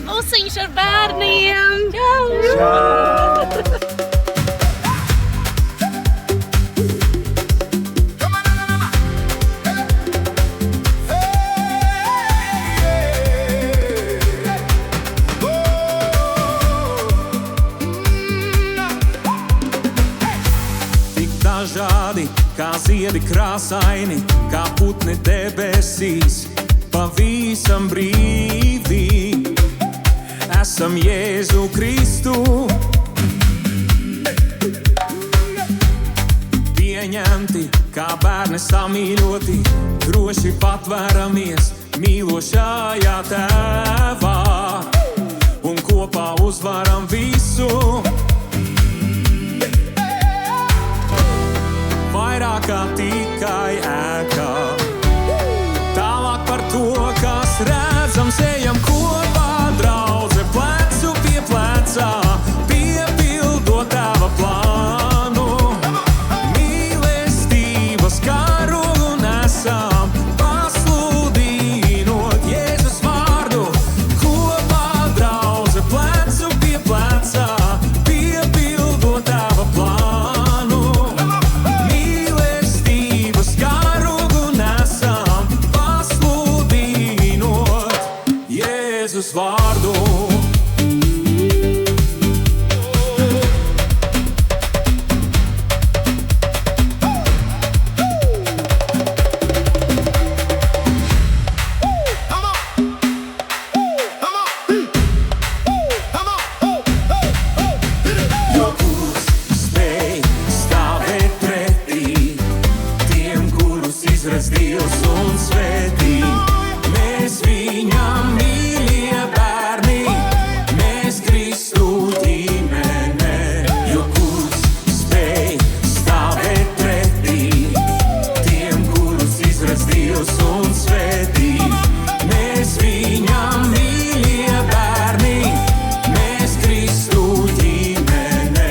Usiņš ar bērniem! Tik dažādi, kā ziedi krāsaini, kā putni debesīs, pavisam brīvi. Esam Jēzu Kristu pieņemti, kā bērni samīļoti, droši patveramies mīlošajā Tēvā un kopā uzvaram visu. Vairāk kā tikai ēkā, tālāk par to, kas redzams, ejam kopā, draudze, plecu pie plecā, piepildot Tēva plānu. Mīlestības karogu nesam, pasludinot Jēzus vārdu. Kopā, draudze, plecu pie plecā, piepildot Tēva plānu. Mīlestības karogu nesam, pasludinot Jēzus vārdu. Jo kurš spēj stāvēt pretī tiem, kurus izredz Dievs un svētī? Mēs viņam mīļie bērni, mēs Kristu ģimene. Jo kurš spēj stāvēt pretī tiem, kurus izredz Dievs un svētī? Mēs viņam mīļie bērni, mēs Kristu ģimene.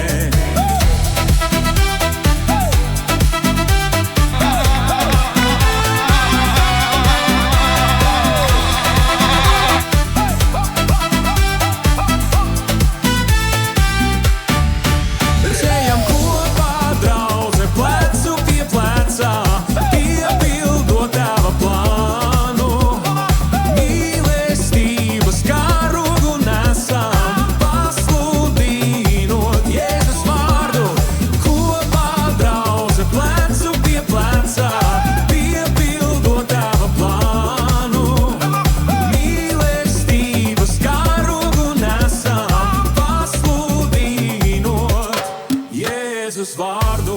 Ejam kopā, draudze, plecu pie plecā, piepildot Tēva plānu. Mīlestības karogu nesam, pasludinot Jēzus vārdu. Kopā, draudze, plecu pie plecā, piepildot Tēva plānu. Mīlestības karogu nesam, pasludinot Jēzus vārdu.